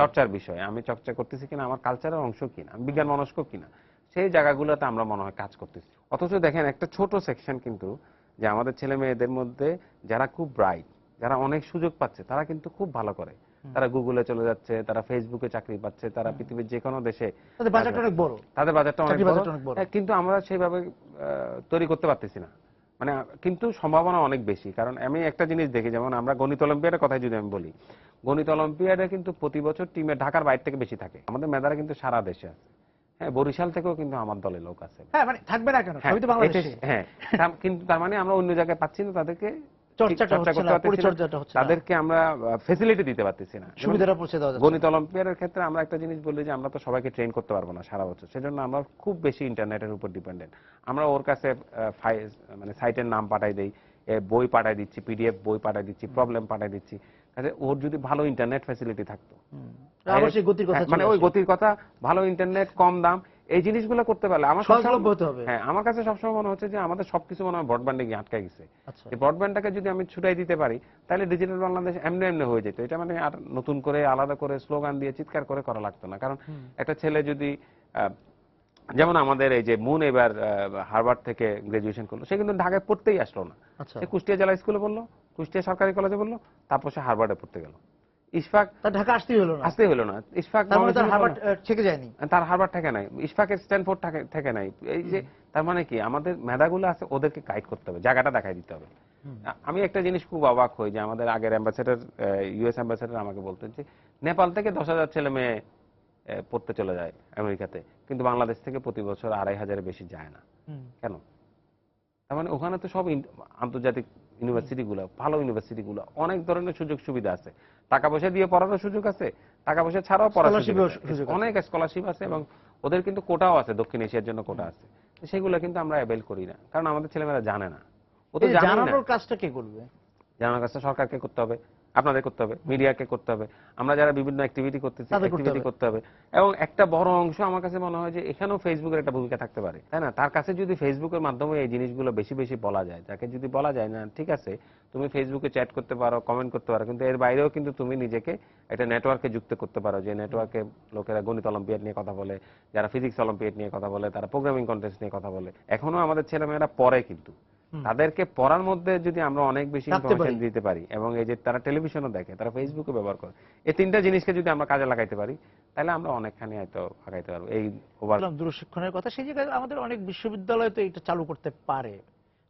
চর্চার বিষয়, আমি চর্চা করতেছি কিনা, আমার কালচারের অংশ কিনা, আমি বিজ্ঞান মনস্ক কিনা, সেই জায়গাগুলোতে আমরা মনে হয় কাজ করতেছি। অথচ দেখেন একটা ছোট সেকশন কিন্তু, যে আমাদের ছেলে মেয়েদের মধ্যে যারা খুব ব্রাইট, যারা অনেক সুযোগ পাচ্ছে, তারা কিন্তু খুব ভালো করে। তারা গুগলে চলে যাচ্ছে, তারা ফেসবুকে চাকরি পাচ্ছে, তারা পৃথিবীর যে কোনো দেশে, তাদের বাজারটা অনেক বড়, কিন্তু আমরা সেইভাবে তৈরি করতে পারতেছি না। মানে কিন্তু সম্ভাবনা অনেক বেশি। কারণ আমি একটা জিনিস দেখি, যেমন আমরা গণিত অলিম্পিয়াডের কথা যদি আমি বলি, গণিত অলিম্পিয়াডে কিন্তু প্রতি বছর টিমে ঢাকার বাইরে থেকে বেশি থাকে, আমাদের মেধারা কিন্তু সারা দেশে আছে। হ্যাঁ, বরিশাল থেকেও কিন্তু আমার দলে লোক আছে। হ্যাঁ, মানে থাকবে না কেন, সবই তো বাংলাদেশে। হ্যাঁ, কিন্তু তার মানে আমরা অন্য জায়গায় পাচ্ছি না, তাদেরকে তাদেরকে আমরা ফেসিলিটি দিতে পারতেছি না, সুবিধাটা পৌঁছে দেওয়া যাচ্ছে। গণিত অলিম্পিয়াডের ক্ষেত্রে আমরা একটা জিনিস বলি যে আমরা তো সবাইকে ট্রেন করতে পারবো না সারা বছর, সেজন্য আমরা খুব বেশি ইন্টারনেটের উপর ডিপেন্ডেন্ট। আমরা ওর কাছে মানে সাইটের নাম পাঠাই দেই, বই পাঠাই দিচ্ছি, পিডিএফ বই পাঠাই দিচ্ছি, প্রবলেম পাঠাই দিচ্ছি। কাজে ওর যদি ভালো ইন্টারনেট ফ্যাসিলিটি থাকতো, মানে ওই গতির কথা, ভালো ইন্টারনেট, কম দাম, এই জিনিসগুলো করতে পারলে আমার হ্যাঁ, আমার কাছে সবসময় মনে হচ্ছে যে আমাদের সবকিছু মনে হয় ব্রডব্যান্ডে গিয়ে আটকে গেছে। এই ব্রডব্যান্ডটাকে যদি আমি ছুটাই দিতে পারি, তাহলে ডিজিটাল বাংলাদেশ এমনি এমনি হয়ে যেত। এটা মানে আর নতুন করে আলাদা করে স্লোগান দিয়ে চিৎকার করে করা লাগতো না। কারণ একটা ছেলে যদি যেমন আমাদের এই যে মুন এবার হার্ভার্ড থেকে গ্রাজুয়েশন করলো, সে কিন্তু ঢাকায় পড়তেই আসলো না, সে কুষ্টিয়া জেলা স্কুলে পড়লো, কুষ্টিয়া সরকারি কলেজে পড়লো, তারপর সে হার্ভার্ডে পড়তে গেল। ইশফাক ঢাকা আসতেই হলো না, ইশফাক তার হার্ভার্ড থেকে যায়নি, তার হার্ভার্ড থেকে নাই, ইশফাকের স্ট্যানফোর্ড থেকে নাই। এই যে তার মানে কি, আমাদের মেধাগুলো আছে, ওদেরকে গাইড করতে হবে, জায়গাটা দেখাই দিতে হবে। আমি একটা জিনিস খুব অবাক হই যে আমাদের আগের অ্যাম্বাসেডর, ইউএস অ্যাম্বাসেডর আমাকে বলতেন যে নেপাল থেকে 10,000 ছেলে মেয়ে পড়তে চলে যায় আমেরিকাতে, কিন্তু বাংলাদেশ থেকে প্রতি বছর 2,500-এর বেশি যায় না। কেন? তার মানে ওখানে তো সব আন্তর্জাতিক ইউনিভার্সিটিগুলো, ভালো ইউনিভার্সিটিগুলো, অনেক ধরনের সুযোগ সুবিধা আছে, টাকা পয়সা দিয়ে পড়ানোর সুযোগ আছে, টাকা পয়সা ছাড়াও পড়ার সুযোগ, অনেক স্কলারশিপ আছে, এবং ওদের কিন্তু কোটাও আছে, দক্ষিণ এশিয়ার জন্য কোটা আছে। সেগুলো কিন্তু আমরা অ্যাভেল করি না, কারণ আমাদের ছেলেমেয়েরা জানে না। ও তো জানানোর কাজটা কে করবে? জানানোর কাজটা সরকারকে করতে হবে, আপনাদের করতে হবে, মিডিয়াকে করতে হবে, আমরা যারা বিভিন্ন অ্যাক্টিভিটি করতেছি অ্যাক্টিভিটি করতে হবে। এবং একটা বড় অংশ আমার কাছে মনে হয় যে এখানেও ফেসবুকের একটা ভূমিকা থাকতে পারে, তাই না? তার কাছে যদি ফেসবুকের মাধ্যমে এই জিনিসগুলো বেশি বেশি বলা যায়, তাকে যদি বলা যায় না ঠিক আছে তুমি ফেসবুকে চ্যাট করতে পারো, কমেন্ট করতে পারো, কিন্তু এর বাইরেও কিন্তু তুমি নিজেকে একটা নেটওয়ার্কে যুক্ত করতে পারো, যে নেটওয়ার্কে লোকেরা গণিত অলিম্পিয়াড নিয়ে কথা বলে, যারা ফিজিক্স অলিম্পিয়াড নিয়ে কথা বলে, তারা প্রোগ্রামিং কন্টেস্ট নিয়ে কথা বলে। এখনো আমাদের ছেলেমেয়েরা পড়ে, কিন্তু তাদেরকে পড়ার মধ্যে যদি আমরা অনেক বেশি ইনফরমেশন দিতে পারি, এবং এই যে তারা টেলিভিশনও দেখে, তারা ফেসবুকে ব্যবহার করে, এই তিনটা জিনিসকে যদি আমরা কাজে লাগাইতে পারি, তাহলে আমরা অনেকখানি হয়তো আগাইতে পারবো এই দূরশিক্ষণের কথা। সেই জায়গায় আমাদের অনেক বিশ্ববিদ্যালয় তো এটা চালু করতে পারে,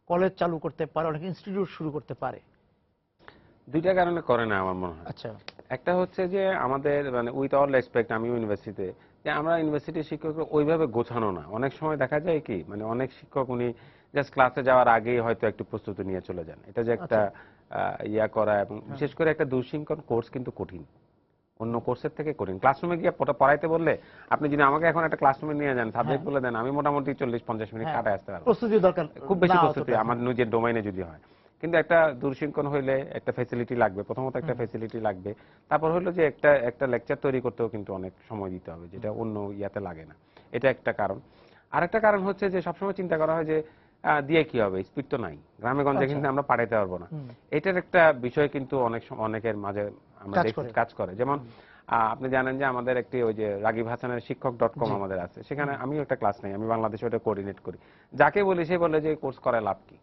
কলেজ চালু করতে পারে, অনেক ইনস্টিটিউট শুরু করতে পারে। দুইটা কারণে করে না আমার মনে হয়। আচ্ছা, একটা হচ্ছে যে আমাদের মানে উইথ অল রেসপেক্ট, আমি ইউনিভার্সিটিতে, যে আমরা ইউনিভার্সিটির শিক্ষকরা ওইভাবে গোছানো না। অনেক সময় দেখা যায় কি, মানে অনেক শিক্ষক উনি জাস্ট ক্লাসে যাওয়ার আগেই হয়তো একটু প্রস্তুতি নিয়ে চলে যান। এটা যে একটা ইয়া করা, এবং বিশেষ করে একটা দূরশিক্ষণ কোর্স কিন্তু কঠিন, অন্য কোর্সের থেকে কঠিন। ক্লাসরুমে গিয়ে পড়াইতে বললে, আপনি যদি আমাকে এখন একটা ক্লাসরুমে নিয়ে যান, সাবজেক্ট বলে দেন, আমি মোটামুটি 40-50 মিনিট কাটায় আসতে পারবো। প্রস্তুতি দরকার, খুব বেশি প্রস্তুতি আমার নিজের ডোমাইনে যদি হয়। কিন্তু একটা দূরশিক্ষণ হইলে একটা ফ্যাসিলিটি লাগবে, প্রথমত একটা ফ্যাসিলিটি লাগবে, তারপর হলো যে একটা লেকচার তৈরি করতেও কিন্তু অনেক সময় দিতে হবে, যেটা অন্য ইয়াতে লাগে না। এটা একটা কারণ। আরেকটা কারণ হচ্ছে যে সবসময় চিন্তা করা হয় যে দিয়ে কি হবে, স্পিড তো নাই, গ্রামে গঞ্জে কিন্তু আমরা পাঠাইতে পারবো না। এটার একটা বিষয় কিন্তু অনেকের মাঝে আমরা কাজ করে। যেমন আপনি জানেন যে আমাদের একটি ওই যে রাগিব হাসানের শিক্ষক.com আমাদের আছে, সেখানে আমিও একটা ক্লাস নেই, আমি বাংলাদেশে ওটা কোঅর্ডিনেট করি। যাকে বলি সে বলে যে কোর্স করে লাভ কি,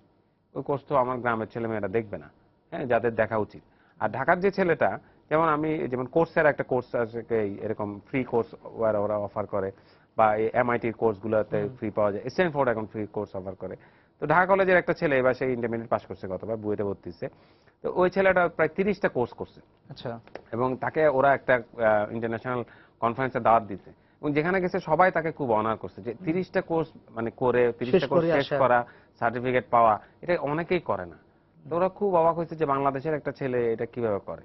ওই কোর্স তো আমার গ্রামের ছেলেমেয়েরা দেখবে না, হ্যাঁ, যাদের দেখা উচিত। আর ঢাকার যে ছেলেটা, যেমন আমি যেমন কোর্সের একটা কোর্স আছে, এরকম ফ্রি কোর্স ওরা অফার করে, বা এই এমআইটির কোর্সগুলোতে ফ্রি পাওয়া যায়, স্ট্যানফোর্ড এখন ফ্রি কোর্স অফার করে। তো ঢাকা কলেজের একটা ছেলে এবার সেই ইন্টারমিডিয়েট পাস করছে, গতবার বুয়েটে ভর্তি হচ্ছে। তো ওই ছেলেটা প্রায় 30টা কোর্স করছে, আচ্ছা, এবং তাকে ওরা একটা ইন্টারন্যাশনাল কনফারেন্সে দাওয়াত দিছে, এবং যেখানে গেছে সবাই তাকে খুব অনার করছে যে 30টা কোর্স মানে করে 30টা কোর্স শেষ করা, সার্টিফিকেট পাওয়া, এটা অনেকেই করে না। তো ওরা খুব অবাক হয়েছে যে বাংলাদেশের একটা ছেলে এটা কিভাবে করে।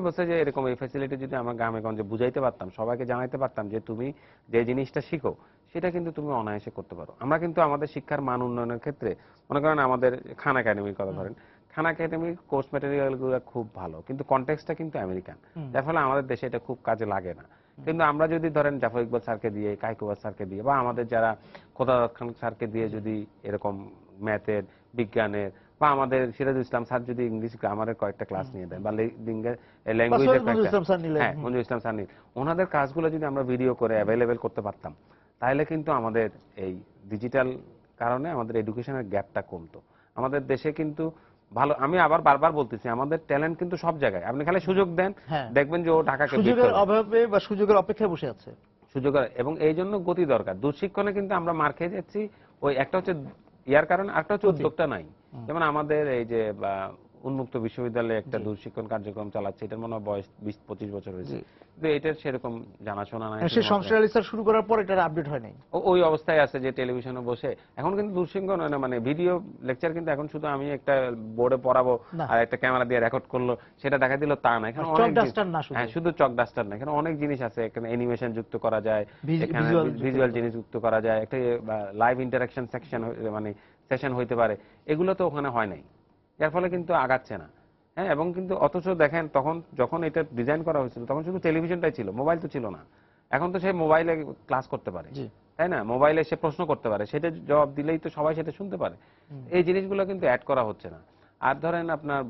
বলছে যে এরকম এই ফ্যাসিলিটি যদি আমার গ্রামে গঞ্জে বুঝাইতে পারতাম, সবাইকে জানাইতে পারতাম যে তুমি যে জিনিসটা শিখো সেটা কিন্তু তুমি অনায়াসে করতে পারো। আমরা কিন্তু আমাদের শিক্ষার মান উন্নয়নের ক্ষেত্রে মনে করেন আমাদের খান একাডেমির কথা ধরেন, খান একাডেমির কোর্স ম্যাটেরিয়াল গুলো খুব ভালো, কিন্তু কনটেক্সটটা কিন্তু আমেরিকান, যার ফলে আমাদের দেশে এটা খুব কাজে লাগে না। কিন্তু আমরা যদি ধরেন জাফর ইকবাল স্যারকে দিয়ে, কাইকুবাদ স্যারকে দিয়ে, বা আমাদের যারা খোদারত খান স্যারকে দিয়ে যদি এরকম ম্যাথের, বিজ্ঞানের, বা আমাদের সিরাজুল ইসলাম স্যার যদি ইংলিশ গ্রামারের কয়েকটা ক্লাস নিয়ে দেন, বা ল্যাঙ্গুয়েজের হ্যাঁ মঞ্জুর ইসলাম স্যার নিন, ওনাদের কাজগুলো যদি আমরা ভিডিও করে অ্যাভেলেবেল করতে পারতাম, তাহলে কিন্তু আমাদের এই ডিজিটাল কারণে আমাদের এডুকেশনের গ্যাপটা কমতো। আমাদের দেশে কিন্তু ভালো, আমি আবার বারবার বলতেছি, আমাদের ট্যালেন্ট কিন্তু সব জায়গায়, আপনি খালি সুযোগ দেন, দেখবেন যে ও ঢাকাকে সুযোগের অভাবে বা সুযোগের অপেক্ষায় বসে আছে। সুযোগের, এবং এই জন্য গতি দরকার। দুঃশিক্ষণে কিন্তু আমরা মার খেয়ে যাচ্ছি, ওই একটা হচ্ছে ইয়ার কারণে, আরেকটা হচ্ছে উদ্যোগটা নাই। যেমন আমাদের এই যে উন্মুক্ত বিশ্ববিদ্যালয়ে একটা দূরশিক্ষণ কার্যক্রম চালাচ্ছে, এটার মনে হয় বয়স 20-25 বছর হয়েছে, কিন্তু এটার সেরকম জানাশোনা নাই। সে সংশ্লিষ্ট রিসার্চ শুরু করার পর এটার আপডেট হয় নাই, ওই অবস্থায় আছে যে টেলিভিশনে বসে এখন কিন্তু দূরশিক্ষণ হয় না, মানে ভিডিও লেকচার কিন্তু এখন শুধু আমি একটা বোর্ডে পড়াবো আর একটা ক্যামেরা দিয়ে রেকর্ড করলো সেটা দেখা দিল তা না, এখানে অনেক হ্যাঁ শুধু চক ডাস্টার না, এখানে অনেক জিনিস আছে, এখানে অ্যানিমেশন যুক্ত করা যায়, এখানে ভিজুয়াল জিনিস যুক্ত করা যায়, একটা লাইভ ইন্টারাকশন সেকশন মানে সেশন হইতে পারে, এগুলো তো ওখানে হয় নাই, যার ফলে কিন্তু আগাচ্ছে না। হ্যাঁ, এবং কিন্তু অথচ দেখেন তখন যখন এটা ডিজাইন করা হয়েছিল তখন শুধু টেলিভিশনটাই ছিল, মোবাইল তো ছিল না। এখন তো সে মোবাইলে ক্লাস করতে পারে, তাই না, মোবাইলে সে প্রশ্ন করতে পারে, সেটা জবাব দিলেই তো সবাই সেটা শুনতে পারে। এই জিনিসগুলো কিন্তু অ্যাড করা হচ্ছে না। আর ধরেন আপনার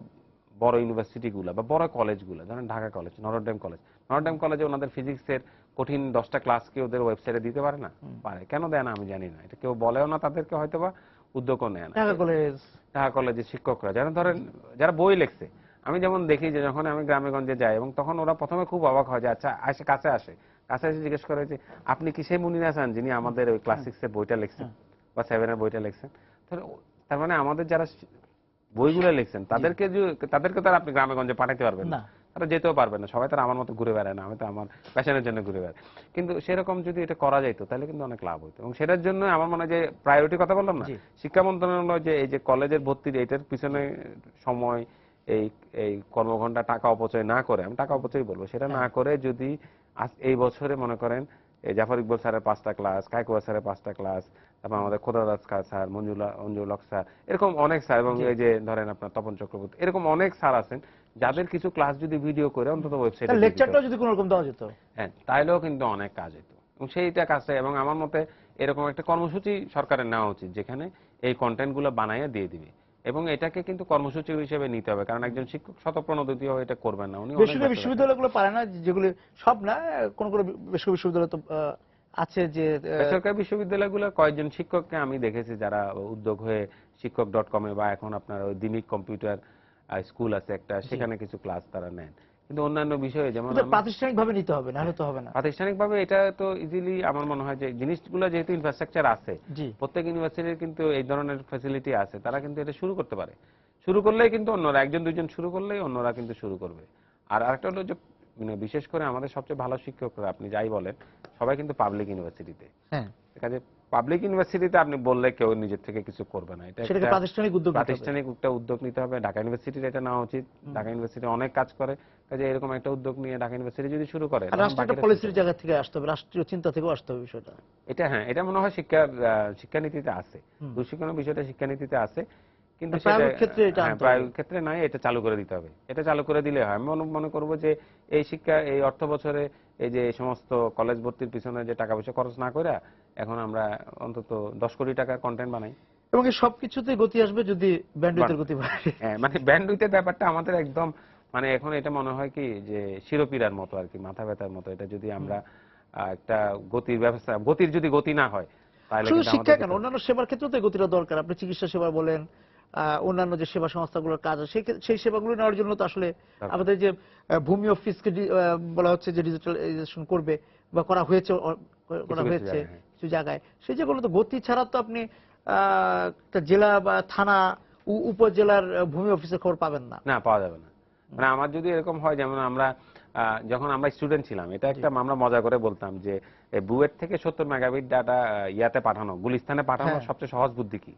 বড় ইউনিভার্সিটিগুলো বা বড় কলেজগুলো, ধরেন ঢাকা কলেজ, নটরডেম কলেজে ওনাদের ফিজিক্সের কঠিন 10টা ক্লাস কি ওদের ওয়েবসাইটে দিতে পারে না? পারে, কেন দেয় না আমি জানি না, এটা কেউ বলেও না তাদেরকে, হয়তো বা উদ্যোগও নেয় না। ঢাকা কলেজের শিক্ষকরা যারা ধরেন যারা বই লিখছে, আমি যেমন দেখি যে যখন আমি গ্রামে গঞ্জে যাই, এবং তখন ওরা প্রথমে খুব অবাক হয় যে আচ্ছা কাছে এসে জিজ্ঞেস করে যে আপনি কি সেই মুনির হাসান যিনি আমাদের ওই ক্লাস 6 এর বইটা লিখছেন বা 7 এর বইটা লিখছেন? তার মানে আমাদের যারা বইগুলো লিখছেন তাদেরকে তো আর আপনি গ্রামে গঞ্জে পাঠাতে পারবেন না, তারা যেতেও পারবে না, সবাই তারা আমার মতো ঘুরে বেড়ায় না, আমি তো আমার প্যাশনের জন্য ঘুরে বেড়াই। কিন্তু সেরকম যদি এটা করা যাইতো তাহলে কিন্তু অনেক লাভ হইতো, এবং সেটার জন্য আমার মনে হয় যে প্রায়োরিটি কথা বললাম না, শিক্ষা মন্ত্রণালয় যে এই যে কলেজের ভর্তির এটার পিছনে সময়, এই এই কর্মঘণ্টা টাকা অপচয় না করে, আমি টাকা অপচয় বলবো, সেটা না করে যদি এই বছরে মনে করেন এই জাফর ইকবাল স্যারের 5টা ক্লাস, কায়কুয়া স্যারের 5টা ক্লাস, তারপর আমাদের খোদারাজ স্যার, মঞ্জুল হক স্যার, এরকম অনেক স্যার, এবং এই যে ধরেন আপনার তপন চক্রবর্তী, এরকম অনেক স্যার আছেন যাদের কিছু ক্লাস যদি ভিডিও করে অন্তত ওয়েবসাইটে লেকচারটাও যদি কোনো রকম দেওয়া যেত, হ্যাঁ তাইলেও কিন্তু অনেক কাজ হতো, এবং সেইটা কাজটা, এবং আমার মতে এরকম একটা কর্মসূচি সরকারের নেওয়া উচিত যেখানে এই কন্টেন্টগুলো বানাইয়া দিয়ে দিবে, এবং এটাকে কিন্তু কর্মসূচি হিসেবে নিতে হবে, কারণ একজন শিক্ষক স্বতঃপ্রণোদিত হয়ে এটা করবেন না, উনি বেসরকারি বিশ্ববিদ্যালয়গুলো পারে না, যেগুলো সব না, কোন কোন বেসরকারি বিশ্ববিদ্যালয় তো আছে, যে বেসরকারি বিশ্ববিদ্যালয়গুলোর কয়েকজন শিক্ষককে আমি দেখেছি যারা উদ্যোগ হয়ে শিক্ষক.com এ বা এখন আপনার ওই দিনিক কম্পিউটার স্কুল আছে একটা, সেখানে কিছু ক্লাস তারা নেন, কিন্তু অন্যান্য বিষয়ে যেমন প্রাতিষ্ঠানিকভাবে নিতে হবে, না হলে তো হবে না। প্রাতিষ্ঠানিকভাবে এটা তো ইজিলি আমার মনে হয় যে জিনিসগুলো যেহেতু ইনফ্রাস্ট্রাকচার আছে, প্রত্যেক ইউনিভার্সিটির কিন্তু এই ধরনের ফ্যাসিলিটি আছে, তারা কিন্তু এটা শুরু করতে পারে, শুরু করলেই কিন্তু অন্যরা, একজন দুইজন শুরু করলেই অন্যরা কিন্তু শুরু করবে। আর আরেকটা হলো যে মানে বিশেষ করে আমাদের সবচেয়ে ভালো শিক্ষকরা আপনি যাই বলেন সবাই কিন্তু পাবলিক ইউনিভার্সিটিতে, হ্যাঁ, কাজে পাবলিক ইউনিভার্সিটিতে আপনি বললে কেউ নিজের থেকে কিছু করবে না, এটা প্রাতিষ্ঠানিক একটা উদ্যোগ নিতে হবে। ঢাকা ইউনিভার্সিটির এটা নেওয়া উচিত, ঢাকা ইউনিভার্সিটি অনেক কাজ করে, কাজে এরকম একটা উদ্যোগ নিয়ে ঢাকা ইউনিভার্সিটি যদি শুরু করে, রাষ্ট্রীয় পলিসির জায়গা থেকে আসতে হবে, রাষ্ট্রীয় চিন্তা থেকেও আসতে হবে বিষয়টা, এটা হ্যাঁ, এটা মনে হয় শিক্ষানীতিতে আছে, দুঃশিক্ষণের বিষয়টা শিক্ষানীতিতে আছে, কিন্তু প্রায়োগিক ক্ষেত্রে নাই, এটা চালু করে দিতে হবে, এটা চালু করে দিলে হয়। আমি মনে করবো যে এই শিক্ষা, এই অর্থ বছরে এই যে সমস্ত কলেজ ভর্তির পিছনে যে টাকা পয়সা খরচ না করে এখন আমরা অন্তত 10 কোটি টাকার কন্টেন্ট বানাই, এবং এই সবকিছুতে গতি আসবে যদি ব্যান্ডউইথের গতি বাড়ে। হ্যাঁ, মানে ব্যান্ডউইথের ব্যাপারটা আমাদের একদম মানে এখন এটা মনে হয় কি যে শিরোপীড়ার মতো আর কি, মাথা ব্যথার মতো। এটা যদি আমরা একটা গতির ব্যবস্থা, গতির যদি গতি না হয় তাহলে শুধু কিন্তু শিক্ষা আমাদের কেন, অন্যান্য সেবার ক্ষেত্রেও তো এই গতিটা দরকার। আপনি চিকিৎসা সেবা বলেন, অন্যান্য যে সেবা সংস্থাগুলোর কাজ আছে, সেই সেবাগুলো নেওয়ার জন্য তো আসলে দরকার। আমাদের যে ভূমি অফিসকে বলা হচ্ছে যে ডিজিটালাইজেশন করবে বা করা হয়েছে, কিছু কিছু জায়গায়, হ্যাঁ। কিছু জায়গায়, সেই যেগুলো তো গতি ছাড়া তো আপনি একটা জেলা বা থানা, উপজেলার ভূমি অফিসের খবর পাবেন না। না, পাওয়া যাবে না। মানে আমার যদি এরকম হয়, যেমন আমরা যখন আমরা স্টুডেন্ট ছিলাম, এটা একটা আমরা মজা করে বলতাম যে বুয়েট থেকে 70 মেগাবিট ডাটা ইয়াতে পাঠানো, গুলিস্তানে পাঠানোর হ্যাঁ। সবচেয়ে সহজ বুদ্ধি কি?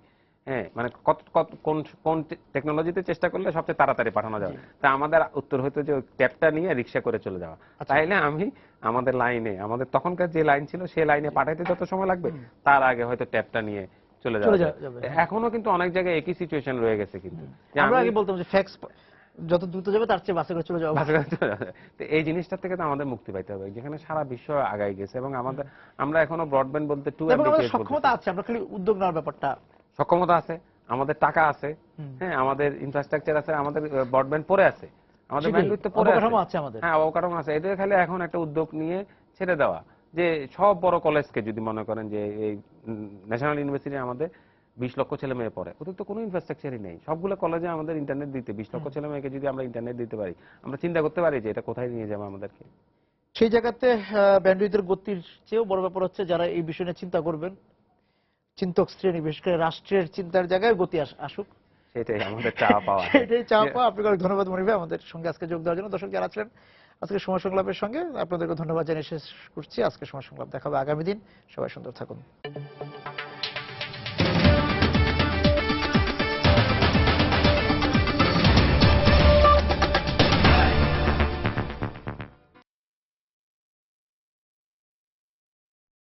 হ্যাঁ, মানে কত কত কোন কোন টেকনোলজিতে চেষ্টা করলে সবচেয়ে তাড়াতাড়ি পাঠানো যাবে। জি। তা আমাদের উত্তর হতো যে ওই ট্যাবটা নিয়ে রিক্সা করে চলে যাওয়া। আচ্ছা। তাইলে আমি আমাদের লাইনে, আমাদের তখনকার যে লাইন ছিল সেই লাইনে পাঠাইতে যত সময় লাগবে তার আগে হয়তো ট্যাবটা নিয়ে চলে যাওয়া যায়। যাবে। এখনো কিন্তু অনেক জায়গায় একই সিচুয়েশন রয়ে গেছে কিন্তু, যে আমরা আমি আগে বলতাম যে ফ্যাক্স যত দ্রুত যাবে তার চেয়ে বাসে করে চলে যাওয়া ভালো। বাছাই করতে হবে। তো এই জিনিসটা থেকে তো আমাদের মুক্তি পাইতে হবে, যেখানে সারা বিশ্ব আগায় গেছে এবং আমরা এখনো ব্রডব্যান্ড বলতে 2 এবং আমাদের Mbps সক্ষমতা বলতেছি। আছে, আমরা খালি উদ্যোগ নেওয়ার ব্যাপারটা। সক্ষমতা আছে, আমাদের টাকা আছে, হ্যাঁ, আমাদের ইনফ্রাস্ট্রাকচার আছে, আমাদের ব্রডব্যান্ড পড়ে আছে, আমাদের সেটাই, ব্যান্ডউইথ তো পড়ে আছে। অবকাঠামো আছে আমাদের। হ্যাঁ, অবকাঠামো আছে। এটা খালি এখন একটা উদ্যোগ নিয়ে ছেড়ে দেওয়া, যে সব বড় কলেজকে যদি মনে করেন যে এই ন্যাশনাল ইউনিভার্সিটি আমাদের 20 লক্ষ ছেলে মেয়ে পড়ে, ওদের তো কোনো ইনফ্রাস্ট্রাকচারই নেই। সবগুলো কলেজে আমাদের ইন্টারনেট দিতে 20 লক্ষ ছেলে মেয়েকে যদি আমরা ইন্টারনেট দিতে পারি, আমরা চিন্তা করতে পারি যে এটা কোথায় নিয়ে যাবে আমাদেরকে। সেই জায়গাতে ব্যান্ডউইথের গতির চেয়েও বড় ব্যাপার হচ্ছে যারা এই বিষয় নিয়ে চিন্তা করবেন, চিন্তক শ্রেণী, বিশেষ করে রাষ্ট্রের চিন্তার জায়গায় গতি আসুক। সেটাই আমাদের চাওয়া পাওয়া। সেটাই চাওয়া পাওয়া। আপনাকে অনেক ধন্যবাদ মনির ভাই আমাদের সঙ্গে আজকে যোগ দেওয়ার জন্য। দর্শক যারা আছেন আজকে সময় সংলাপের সঙ্গে, আপনাদেরকে ধন্যবাদ জানিয়ে শেষ করছি আজকে সময় সংলাপ। দেখা হবে আগামী দিন। সবাই সুন্দর থাকুন।